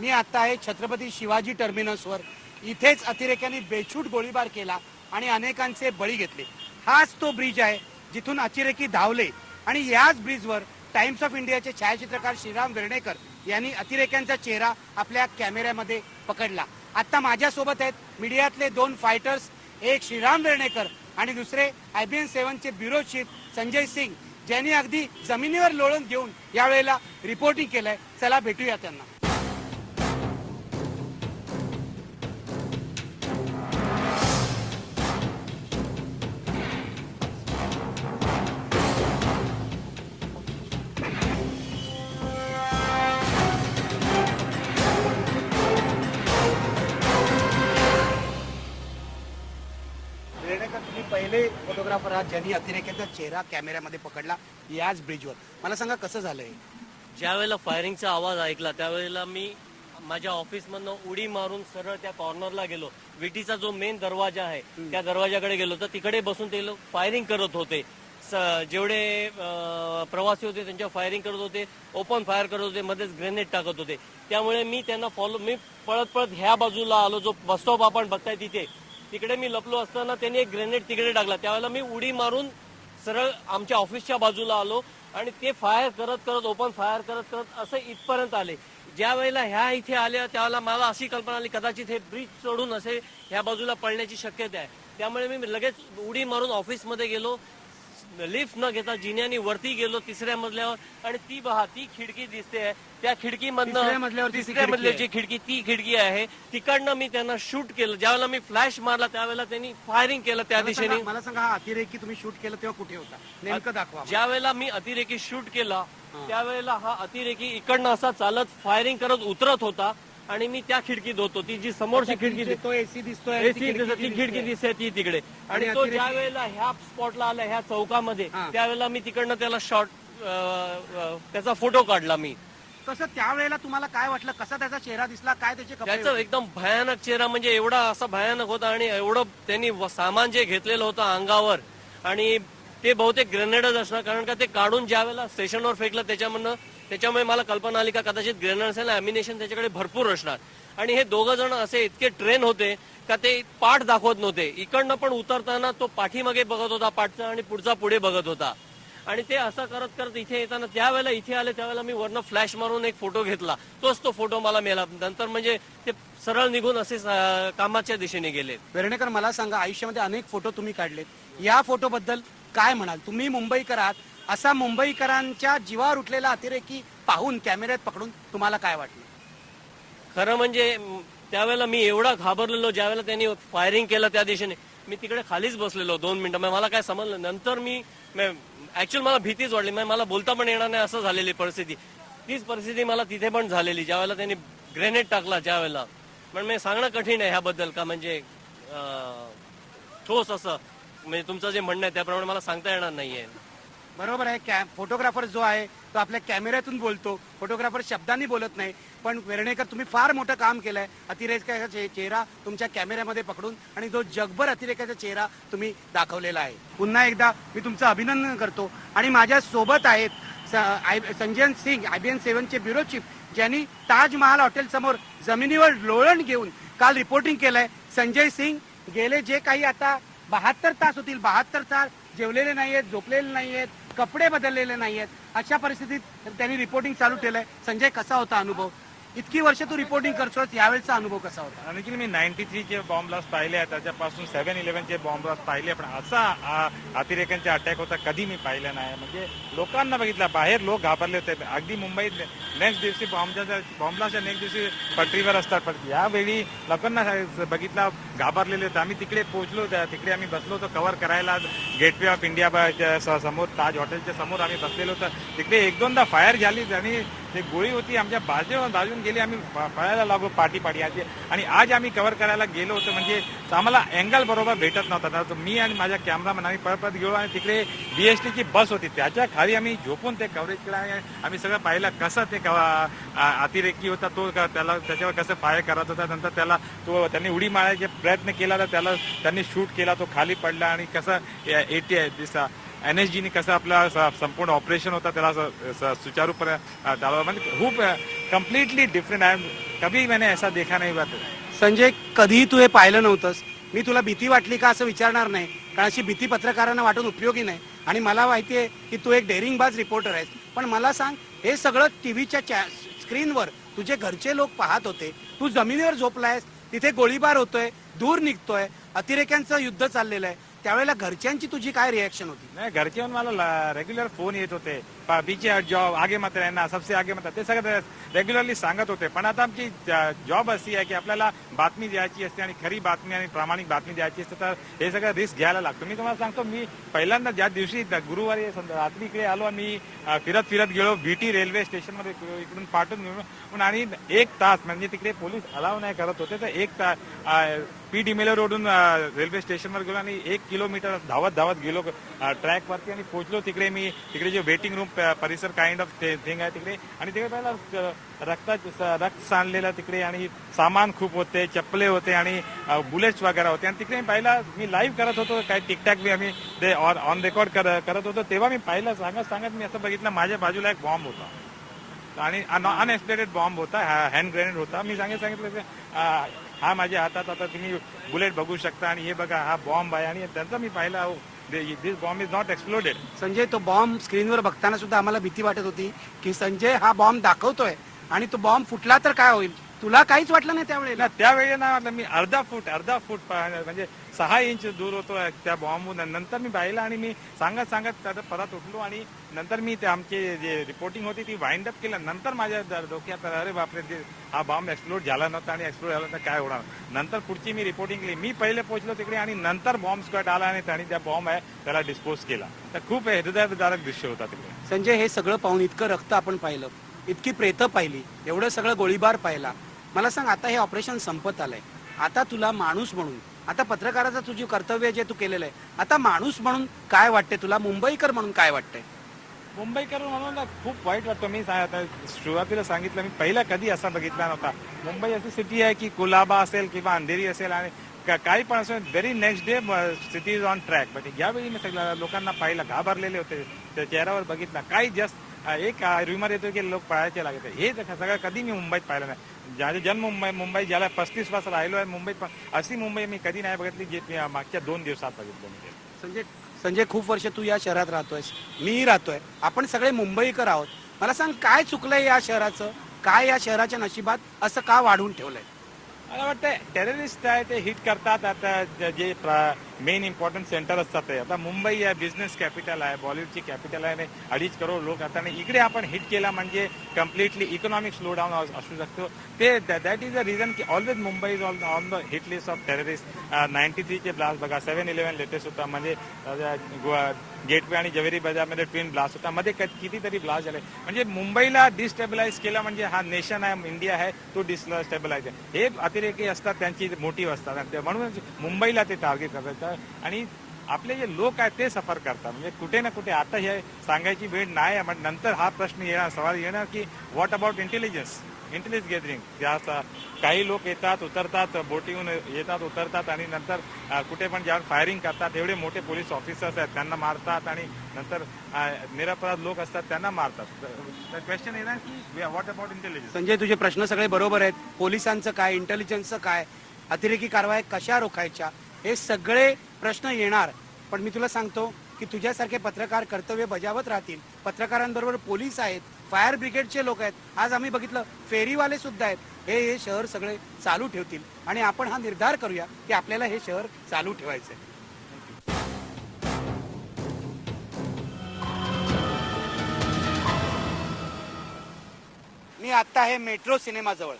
मी आता आहे छत्रपती शिवाजी टर्मिनसवर। इथेच अतिरेक्यांनी बेछूट गोळीबार केला आणि अनेकांचे बळी घेतले। हाच तो ब्रिज आहे जिथून अतिरेकी धावले आणि याच ब्रिजवर टाइम्स ऑफ इंडियाचे छायाचित्रकार श्रीराम वेर्णेकर यांनी अतिरेक्यांचा चेहरा आपल्या कॅमेऱ्यामध्ये पकडला। आता माझ्यासोबत आहेत मीडियातले दोन फायटर्स, एक श्रीराम वेर्णेकर आणि दुसरे IBN 7 चे ब्युरो चीफ संजय सिंग, ज्यांनी अगदी जमिनीवर लोळण घेऊन यावेळेला रिपोर्टिंग केलंय। चला भेटूया त्यांना। तुम्ही पहिले फोटोग्राफर आहात ज्यांनी अतिरेक्याचा चेहरा कॅमेऱ्यामध्ये पकडला याच ब्रिजवर। मला सांगा कसं झालंय? ज्यावेळेला फायरिंगचा आवाज ऐकला त्यावेळेला मी माझ्या ऑफिसमधनं उडी मारून सरळ त्या कॉर्नरला गेलो। विटीचा जो मेन दरवाजा आहे त्या दरवाजाकडे गेलो तर तिकडे बसून ते लोक फायरिंग करत होते। जेवढे प्रवासी होते त्यांच्या फायरिंग करत होते, ओपन फायर करत होते, मध्येच ग्रेनेड टाकत होते। त्यामुळे मी त्यांना मी पळत पळत ह्या बाजूला आलो, जो बस स्टॉप आपण बघताय तिकडे मी लपलो असताना त्यांनी एक ग्रेनेड तिकडे टाकला। त्यावेळेला मी उडी मारून सरळ आमच्या ऑफिसच्या बाजूला आलो आणि ते फायर करत करत ओपन फायर करत करत असं इथपर्यंत आले। ज्या वेळेला ह्या इथे आल्या त्यावेळेला मला अशी कल्पना आली कदाचित हे ब्रिज सोडून असे ह्या बाजूला पळण्याची शक्यता आहे। त्यामुळे मी लगेच उडी मारून ऑफिसमध्ये गेलो, लिफ्ट न घेता जिन्यानी वरती गेलो 3ऱ्या मजल्यावर आणि ती खिडकी दिसते आहे, त्या खिडकीमधनं तिसऱ्या मजल्याची खिडकी, ती खिडकी आहे, तिकडनं मी त्यांना शूट केलं। ज्यावेळेला मी फ्लॅश मारला त्यावेळेला त्यांनी फायरिंग केलं त्या दिशेने। मला सांगा हा अतिरेकी तुम्ही शूट केलं तेव्हा कुठे होता नेमकं दाखवा। ज्या वेळेला मी अतिरेकी शूट केला त्यावेळेला हा अतिरेकी इकडनं असा चालत फायरिंग करत उतरत होता आणि मी त्या खिडकीत होतो, ती जी समोरची खिडकी तो एसी दिसतोय, एसी ती खिडकी दिसते ती तिकडे। आणि तो ज्या वेळेला ह्या स्पॉटला आला ह्या चौकामध्ये त्यावेळेला मी तिकडनं त्याला शॉट त्याचा फोटो काढला मी। कसं त्यावेळेला तुम्हाला काय वाटलं, कसा त्याचा चेहरा दिसला, काय त्याचे कपडे? त्याचा एकदम भयानक चेहरा, म्हणजे एवढा असा भयानक होता आणि एवढं त्यांनी सामान जे घेतलेलं होतं अंगावर आणि ते बहुतेक ग्रेनेडच असणार, कारण का ते काढून ज्या वेळेला स्टेशनवर फेकलं त्याच्यामुळे मला कल्पना आली का कदाचित ग्रेनेड असेल, अॅम्युनेशन त्याच्याकडे भरपूर असणार। आणि हे दोघं जण असे इतके ट्रेन होते का ते पाठ दाखवत नव्हते। इकडनं पण उतरताना तो पाठीमागे बघत होता पाठचा आणि पुढचा पुढे बघत होता। आणि ते असं करत करत इथे येताना त्यावेळेला इथे आले त्यावेळेला मी वरनं फ्लॅश मारून एक फोटो घेतला, तोच तो फोटो मला मिळाला। नंतर म्हणजे ते सरळ निघून असे कामाच्या दिशेने गेले। वेर्णेकर मला सांगा, आयुष्यामध्ये अनेक फोटो तुम्ही काढलेत, या फोटो बद्दल काय म्हणाल? तुम्ही मुंबईकर आहात, असा मुंबईकरांच्या जीवावर उठलेला अतिरेकी पाहून कॅमेऱ्यात पकडून तुम्हाला काय वाटलं? खरं म्हणजे त्यावेळेला मी एवढा घाबरलेलो, ज्यावेळेला त्यांनी फायरिंग केलं त्या दिशेने मी तिकडे खालीच बसलेलो 2 मिनिटं। मला काय समजलं नंतर मी ऍक्च्युअली मला भीतीच वाटली, मला बोलता पण येणार नाही असं झालेली परिस्थिती। तीच परिस्थिती मला तिथे पण झालेली ज्यावेळेला त्यांनी ग्रेनेड टाकला ज्यावेळेला। पण मी सांगणं कठीण आहे ह्याबद्दल का म्हणजे ठोस असं म्हणजे तुमचं जे म्हणणं आहे त्याप्रमाणे मला सांगता येणार नाहीये। बरोबर आहे, फोटोग्राफर जो आहे तो आपल्या कॅमेऱ्यातून बोलतो, फोटोग्राफर शब्दांनी बोलत नाही। पण वेर्णेकर तुम्ही फार मोठं काम केलंय, अतिरेक्याचा चेहरा तुमच्या कॅमेऱ्यामध्ये पकडून आणि तो जगभर अतिरेक्याचा चेहरा तुम्ही दाखवलेला आहे। पुन्हा एकदा मी तुमचं अभिनंदन करतो। आणि माझ्या सोबत आहेत संजय सिंग, IBN 7 चे ब्युरो चीफ, ज्यांनी ताजमहाल हॉटेल समोर जमिनीवर लोळण घेऊन काल रिपोर्टिंग केलंय। संजय सिंग, गेले जे काही आता 72 तास होतील, 72 तास जेवलेले नाहीयेत, झोपलेले नाहीयेत, कपडे बदललेले नाहीयेत, अशा परिस्थितीत त्यांनी रिपोर्टिंग चालू केलंय। संजय, कसा होता अनुभव? इतकी वर्ष तू रिपोर्टिंग करतोस, यावेळेचा अनुभव कसा होता? आणखी मी 93 चे बॉम्ब ब्लास्ट पाहिले आहेत, त्याच्यापासून 7/11 चे बॉम्ब ब्लास्ट पाहिले, पण असा अतिरेक्यांचा अटॅक होता कधी मी पाहिला नाही। म्हणजे लोकांना बघितला, बाहेर लोक घाबरले होते। अगदी मुंबईत नेक्स्ट दिवशी बॉम्ब ब्लास्टच्या नेक्स्ट दिवशी पटरीवर असतात, पण यावेळी लोकांना बघितला घाबरलेले होते। आम्ही तिकडे पोहोचलो, तिकडे आम्ही बसलो होतो कव्हर करायला, गेटवे ऑफ इंडिया समोर, ताज हॉटेलच्या समोर आम्ही बसलेलो होतो। तिकडे 1-2दा फायर झाली आणि ते गोळी होती आमच्या बाजून गेली, आम्ही पळायला लागलो पाठी आणि आज आम्ही कव्हर करायला गेलो होतो, म्हणजे आम्हाला अँगल बरोबर भेटत नव्हता। तर मी आणि माझ्या कॅमेरामॅन आम्ही पळत गेलो आणि तिकडे BST ची बस होती, त्याच्या खाली आम्ही झोपून ते कव्हरेज केलं। आम्ही सगळं पाहिलं कसं ते अतिरेकी होता तो, त्याच्यावर कसं फायर करत होता। नंतर त्यांनी उडी मारायचा प्रयत्न केला तर त्यांनी शूट केला, तो खाली पडला आणि कसं NSG ने कसं आपला संपूर्ण ऑपरेशन होता त्याला सुचारूपणे चालवा, म्हणजे खूप कम्प्लिटली डिफरंट आहे. कभी मैंने ऐसा देखा नहीं बात. संजय, कधीही तू हे पाहिलं नव्हतंस. मी तुला भीती वाटली का असं विचारणार नाही, कारण अशी भीती पत्रकारांना वाटून उपयोगी नाही. आणि मला माहिती आहे की तू एक डेअरिंगबाज रिपोर्टर आहेस. पण मला सांग, हे सगळं टीव्हीच्या स्क्रीनवर तुझे घरचे लोक पाहत होते, तू जमिनीवर झोपलायस, तिथे गोळीबार होतोय, दूर निघतोय, अतिरेक्यांचं युद्ध चाललेलं आहे, त्यावेळेला घरच्यांची तुझी काय रिएक्शन होती? नाही, घरचे येऊन मला रेग्युलर फोन येत होते, पीछे जॉब आगे मत रहना, सबसे आगे मत, ते सगळं रेग्युलरली सांगत होते. पण आता आमची जॉब अशी आहे की आपल्याला बातमी द्यायची असते आणि खरी बातमी आणि प्रामाणिक बातमी द्यायची असते, तर हे सगळं रिस्क घ्यायला लागतो. मी तुम्हाला सांगतो, मी पहिल्यांदा ज्या दिवशी गुरुवारी रात्री इकडे आलो आणि फिरत फिरत गेलो बीटी रेल्वे स्टेशनमध्ये, इकडून पाठवून घेऊन, आणि 1 तास म्हणजे तिकडे पोलीस अलाव नाही करत होते, तर 1 तास पी डिमेलो रोडून रेल्वे स्टेशनवर गेलो आणि 1 किलोमीटर धावत गेलो ट्रॅक वरती आणि पोहोचलो तिकडे. मी तिकडे जे वेटिंग रूम परिसर काइंड ऑफ थिंग आहे तिकडे, आणि तिकडे पहिला रक्त सांडलेलं तिकडे, आणि सामान खूप होते, चप्पले होते आणि बुलेट्स वगैरे होते. आणि तिकडे मी लाईव्ह करत होतो, काही टिकटॅक बी आम्ही ते ऑन रेकॉर्ड करत होतो, तेव्हा मी पाहिलं, सांगत मी असं बघितलं, माझ्या बाजूला एक बॉम्ब होता आणि अनएक्सप्लेडेड बॉम्ब होता, हँड ग्रेनेड होता. मी सांगितलं हा माझ्या हातात, आता तुम्ही बुलेट बघू शकता आणि हे बघा हा बॉम्ब आहे. आणि त्यांचं मी पाहिलं, this bomb is not exploded. Sanjay, तो बॉम्ब स्क्रीनवर बघताना सुद्धा आम्हाला भीती वाटत होती की संजय हा बॉम्ब दाखवतोय आणि तो बॉम्ब फुटला तर काय होईल. तुला काहीच वाटलं नाही त्यावेळेला? त्यावेळी ना वाटलं. मी अर्धा फूट म्हणजे 6 इंच दूर होतो त्या बॉम्बून. नंतर मी पाहिलं आणि मी सांगत परत उठलो आणि नंतर मी ते आमची जे रिपोर्टिंग होती ती वाइंड अप केलं. नंतर माझ्या डोक्यात अरे बापरे, हा बॉम्ब एक्सप्लोड झाला नव्हता आणि एक्सप्लोड झाला तर काय होणार. नंतर पुढची मी रिपोर्टिंग केली. मी पहिले पोहोचलो तिकडे आणि नंतर बॉम्ब स्क्वॉड आला आणि त्यांनी त्या बॉम्ब आहे त्याला डिस्पोज केला. तर खूप हृदयविदारक दृश्य होता तिकडे. संजय, हे सगळं पाहून, इतकं रक्त आपण पाहिलं, इतकी प्रेतं पाहिली, एवढं सगळं गोळीबार पाहिला, मला सांग, आता हे ऑपरेशन संपत आलंय, आता तुला माणूस म्हणून, आता पत्रकाराचं तुझे कर्तव्य जे तू केलेलं आहे, आता माणूस म्हणून काय वाटते तुला, मुंबईकर म्हणून काय वाटतंय? मुंबईकर म्हणून खूप वाईट वाटतं. मी सुरुवातीला सांगितलं, मी पहिला कधी असा बघितला नव्हता. मुंबई अशी सिटी आहे की कुलाबा असेल किंवा अंधेरी असेल आणि काही पण असेल, very next day city is on track. But यावेळी मी सगळ्या लोकांना पाहिलं, घाबरलेले होते, त्या चेहऱ्यावर बघितलं, काही जस्ट एक रिमर येतो की लोक पळायचे लागत. हे सगळं कधी मी मुंबईत पाहिलं नाही. ज्याचे जन्म मुंबई, ज्याला 35 वर्ष राहिलो आहे मुंबईत, पण अशी मुंबई मी कधी नाही बघितली जे मी मागच्या 2 दिवसात बघितलं. संजय, खूप वर्ष तू या शहरात राहतोयस, मीही राहतोय, आपण सगळे मुंबईकर आहोत. मला सांग, काय चुकलंय या शहराचं, काय या शहराच्या नशिबात असं का वाढवून ठेवलंय? मला वाटतं टेररिस्ट आहे ते हिट करतात. आता जे मेन इम्पॉर्टंट सेंटर असतात ते, आता मुंबई आहे बिझनेस कॅपिटल आहे, बॉलिवूडची कॅपिटल आहे, 2.5 करोड लोक आता इकडे आपण हिट केला म्हणजे कम्प्लिटली इकॉनॉमिक स्लो डाऊन असू शकतो. ते दॅट इज अ रिझन की always Mumbai is on the hit list of terrorist. 93चे ब्लास्ट बघा, 7/11 लेटेस्ट होता, म्हणजे गेटवे आणि जवेरी बाजारमध्ये ट्विन ब्लास्ट होता, मध्ये कितीतरी ब्लास्ट झाले. म्हणजे मुंबईला डिस्टेबलाइज केला म्हणजे हा नेशन आहे, इंडिया आहे, तो डिस्टेबलाइज आहे. हे अतिरेकी असतात, त्यांची मोटिव्ह असतात, म्हणून मुंबईला ते टार्गेट करतात आणि आपले जे लोक आहेत ते सफर करतात. म्हणजे कुठे ना कुठे आता हे सांगायची वेळ नाही आहे, नंतर हा प्रश्न येणार, सवाल येणार की व्हॉट अबाउट इंटेलिजन्स गॅदरिंग. त्या काही लोक येतात, उतरतात, बोटीहून येतात, उतरतात आणि नंतर कुठे पण ज्यावर फायरिंग करतात. एवढे मोठे पोलीस ऑफिसर्स आहेत त्यांना मारतात आणि नंतर निरपराध लोक असतात त्यांना मारतात. क्वेश्चन येणार की व्हॉट अबाउट इंटेलिजन्स. संजय, तुझे प्रश्न सगळे बरोबर आहेत. पोलिसांचं काय, इंटेलिजन्सचं काय, अतिरेकी कारवाई कशा रोखायच्या, हे सगळे प्रश्न येणार. पण मी तुला सांगतो की तुझ्यासारखे पत्रकार कर्तव्य बजावत राहतील. पत्रकारांबरोबर पोलीस आहेत, फायर ब्रिगेडचे लोक आहेत, आज आम्ही बघितलं फेरीवाले सुद्धा आहेत. हे शहर सगळे चालू ठेवतील आणि आपण हा निर्धार करूया की आपल्याला हे शहर चालू ठेवायचंय. मी आता आहे मेट्रो सिनेमाजवळ.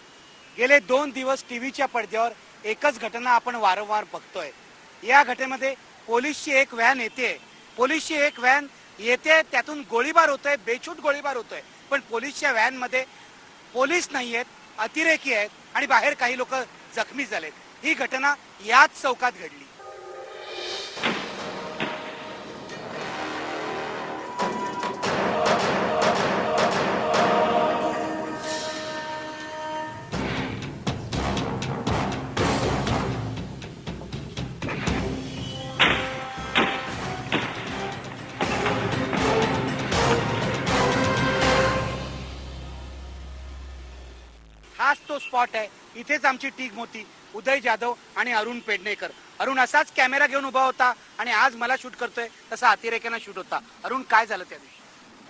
गेले 2 दिवस टीव्हीच्या पडद्यावर एकच घटना आपण वारंवार बघतोय. या घटनेमध्ये पोलीसची एक व्हॅन येते, त्यातून गोळीबार होतोय, बेछूट गोळीबार होतोय. पण पोलीसच्या व्हॅन मध्ये पोलीस नाही आहेत, अतिरेकी आहेत आणि बाहेर काही लोक जखमी झालेत. ही घटना याच चौकात घडली. तो स्पॉट आहे. इथेच आमची टीम होती, उदय जाधव आणि अरुण पेडणेकर. अरुण असाच कॅमेरा घेऊन उभा होता आणि आज मला शूट करतोय तसा अतिरेक्यानं शूट होता. अरुण, काय झालं त्या दिवशी?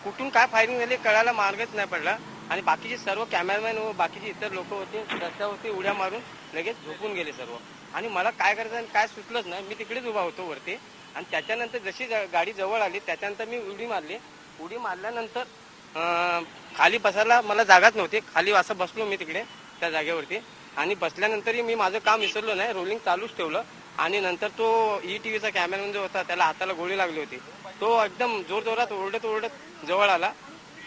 कुठून काय फायरिंग झाली कळायला मार्गच नाही पडला आणि बाकीचे सर्व कॅमेरामॅन व बाकीचे इतर लोक होते रस्त्यावरती उड्या मारून लगेच झोपून गेले सर्व. आणि मला काय करायचं आणि काय सुचलंच नाही. मी तिकडेच उभा होतो वरती आणि त्याच्यानंतर जशी गाडी जवळ आली त्याच्यानंतर मी उडी मारली. उडी मारल्यानंतर खाली बसायला मला जागाच नव्हती. खाली असं बसलो मी तिकडे त्या जागेवरती आणि बसल्यानंतरही मी माझं काम विसरलो नाही, रोलिंग चालूच ठेवलं. आणि नंतर तो ETVचा कॅमेरामॅन जो होता त्याला हाताला गोळी लागली होती. तो एकदम जोरजोरात ओरडत जवळ आला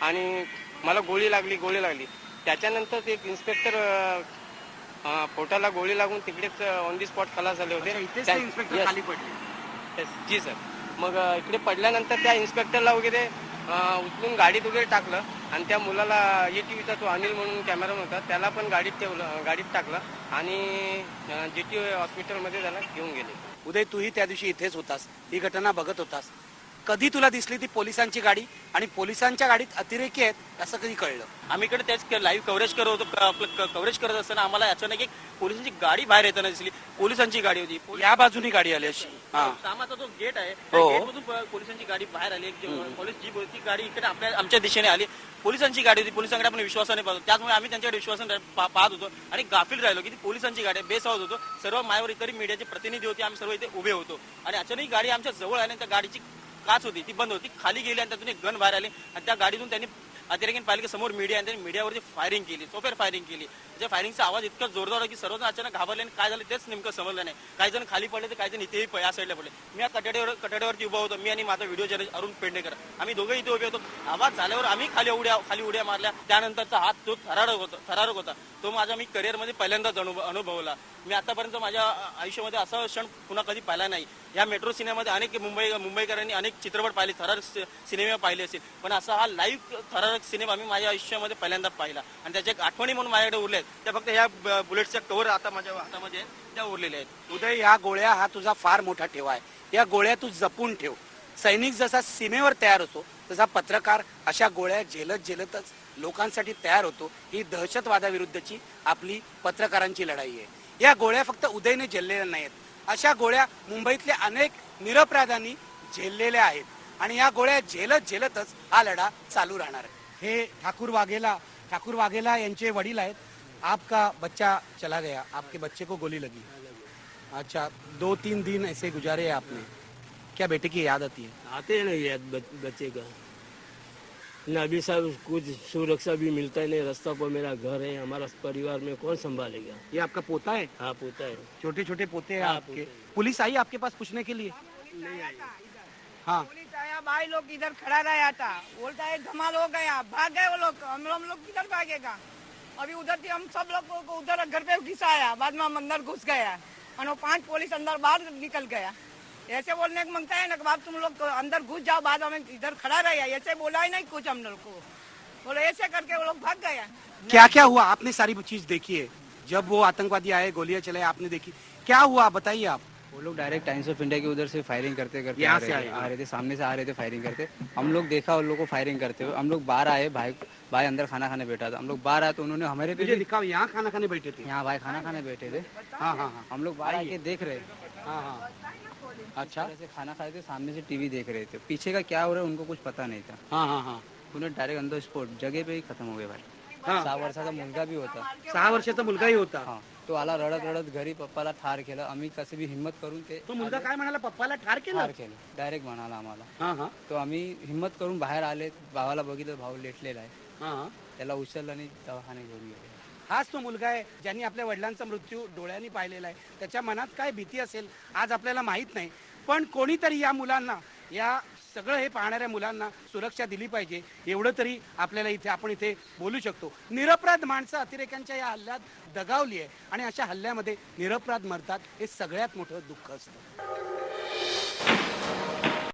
आणि मला गोळी लागली. त्याच्यानंतर ते इन्स्पेक्टर पोटाला गोळी लागून तिकडेच ऑन दी स्पॉट खलास झाले होते. इथेच ते इन्स्पेक्टर खाली पडले. जी सर. मग इकडे पडल्यानंतर त्या इन्स्पेक्टरला वगैरे उचलून गाडीत वगैरे टाकलं आणि त्या मुलाला ETVचा तो अनिल म्हणून कॅमेरामॅन होता त्याला पण गाडीत टाकलं आणि GT हॉस्पिटलमध्ये त्याला घेऊन गेले. उदय, तूही त्या दिवशी इथेच होतास, ही घटना बघत होतास. कधी तुला दिसली ती पोलिसांची गाडी आणि पोलिसांच्या गाडीत अतिरेकी आहेत असं कधी कळलं? आम्ही इकडे त्याच लाईव्ह कव्हरेज करत होतो. आपलं कव्हरेज करत असताना आम्हाला अचानक एक पोलिसांची गाडी बाहेर येताना दिसली. पोलिसांची गाडी होती. या बाजूनी गाडी आली अशी. हा, कामाचा जो गेट आहे त्या गेटमधून पोलिसांची गाडी बाहेर आली. एक पोलीस जीप होती, ती गाडी इकडे आमच्या दिशेने आली. पोलिसांची गाडी होती. पोलिसांकडे आपण विश्वासाने पाहतो, त्यामुळे आम्ही त्यांच्याकडे विश्वासाने पाहत होतो आणि गाफील राहिलो की ती पोलिसांची गाडी बेसावत होतो. सर्व मायावर इतर मीडियाचे प्रतिनिधी होते, आम्ही सर्व इथे उभे होतो आणि अचानक गाडी आमच्या जवळ आली. त्या गाडीची काच होती ती बंद होती, खाली गेली आणि त्यातून एक गन बाहेर आली आणि त्या गाडीतून त्यांनी अतिरेकीने पाहिलं की समोर मीडिया आणि त्यांनी मीडियावरती फायरिंग केली, चोफेर फायरिंग केली. त्या फायरिंगचा आवाज इतका जोरदार होता की सर्वजण अचानक घाबरले आणि काय झालं तेच नेमकं समजलं नाही. काही जण खाली पडले तर काही जण इथेही या साईडला पडले. मी या कटाड्यावरती उभा होतो, मी आणि माझा व्हिडिओ जर्नलिस्ट अरुण पेडणेकर. आम्ही दोघं इथे उभे होतो. आवाज झाल्यावर आम्ही खाली उड्या मारल्या. त्यानंतरचा हात जो थरारक होता तो माझ्या मी करिअरमध्ये पहिल्यांदाच अनुभवला. मी आतापर्यंत माझ्या आयुष्यामध्ये असा क्षण पुन्हा कधी पाहिला नाही. या मेट्रो सिनेमामध्ये अनेक मुंबईकरांनी अनेक चित्रपट पाहिले, थरारक सिनेमा पाहिले असेल, पण असा हा लाईव्ह थरारक सिनेमा मी माझ्या आयुष्यामध्ये पहिल्यांदा पाहिला. आणि त्याच्या एक आठवणी म्हणून माझ्याकडे उरल्या आहेत त्या फक्त ह्या बुलेटच्या कव्हर आता माझ्या हातामध्ये त्या उरलेल्या आहेत. उदय, या गोळ्या हा तुझा फार मोठा ठेवा आहे. या गोळ्या तू जपून ठेव. सैनिक जसा सीमेवर तयार होतो तसा पत्रकार अशा गोळ्या झेलतच लोकांसाठी तयार होतो. ही दहशतवादाविरुद्धची आपली पत्रकारांची लढाई आहे. या गोळ्या फक्त उदयने झेललेल्या नाहीत, अशा गोळ्या मुंबईतल्या अनेक निरपराधांनी झेललेल्या आहेत आणि या गोळ्या झेलतच हा लढा चालू राहणार आहे. हे ठाकूर वाघेला यांचे वडील आहेत. आपका बच्चा चला गया, आपके बच्चे को गोली लगी. अच्छा, 2-3 दिन ऐसे गुजारे आपने, क्या बेटे की याद आती है? आते नहीं याद बच्चे का ना. अभी साहब कुछ सुरक्षा भी मिलता ही नहीं. रास्ता पर मेरा घर है, हमारा परिवार में कौन संभालेगा? ये आपका पोता है? हाँ पोता है. छोटे छोटे पोते हैं हाँ, आपके. पोते। पुलिस आई आपके पास पूछने के लिए? नहीं आई. हाँ, पुलिस आया, भाई लोग इधर खड़ा रहा था, बोलता है धमाल हो गया, भाग गए वो लोग. हम लोग किधर भागेगा? अभी उधर थी, हम सब लोग को उधर घर पे घुसाया, बाद में हम अंदर घुस गया और वो 5 पुलिस अंदर बाहर निकल गया. ऐसे बोलने को मांगता है ना कि बाप तुम लोग अंदर घुस जाओ, बाद हमें इधर खड़ा रहा. ऐसे बोला ही नहीं कुछ हम लोग को. बोले ऐसे करके वो लोग भाग गया. क्या क्या हुआ? आपने सारी चीज देखी है. जब वो आतंकवादी आए, गोलियां चलाए, आपने देखी. क्या हुआ बताइए आप. वो लोग डायरेक्ट टाइम्स ऑफ इंडिया के उधर से फायरिंग करते यहाँ से आ रहे थे, सामने से आ रहे थे फायरिंग करते. हम लोग देखा उन लोगों को फायरिंग करते हुए. हम लोग बाहर आए, भाई अंदर खाना खाने बैठा था. हम लोग बाहर आए तो उन्होंने हमारे पे मुझे दिखाओ, यहाँ खाना खाने बैठे थे. यहाँ भाई खाना खाने बैठे थे. हाँ हाँ हाँ हम लोग बाहर आके देख रहे. हाँ हाँ. अच्छा. ऐसे खाना खाए थे, सामने से टीवी देख रहे थे. पीछे का क्या हो रहा है उनको कुछ पता नहीं था. हाँ हाँ हाँ. उन्हें डायरेक्ट ऑन द स्पॉट जगह पे ही खत्म हो गए भाई. हाँ. 6 वर्षाचा मुलगा भी होता. 6 वर्षाचा मुलगाही होता. हा, तो आला रडत घरी, पप्पाला ठार केलं. आम्ही कसे बी हिम्मत करून ते तो मुलगा काय म्हणाला? पप्पाला ठार केलं. ठार केलं डायरेक्ट म्हणाला आम्हाला. हाँ हाँ तो आम्ही हिम्मत करून बाहेर आले. भावाला बघितलं, भाऊ लेटलेला आहे. हाँ हाँ. त्याला उचललं आणि दवाखाने घेऊन गेले. हाच तो मुलगा आहे ज्यांनी आपल्या वडिलांचा मृत्यू डोळ्यांनी पाहिलेला आहे. त्याच्या मनात काय भीती असेल आज आपल्याला माहित नाही, पण कोणीतरी या मुलांना, या सगळं हे पाहणाऱ्या मुलांना सुरक्षा दिली पाहिजे, एवढं तरी आपल्याला आपण इथे बोलू शकतो. निरपराध माणसं अतिरेक्यांच्या या हल्ल्यात दगावली आहे आणि अशा हल्ल्यामध्ये निरपराध मरतात, हे सगळ्यात मोठं दुःख असतं.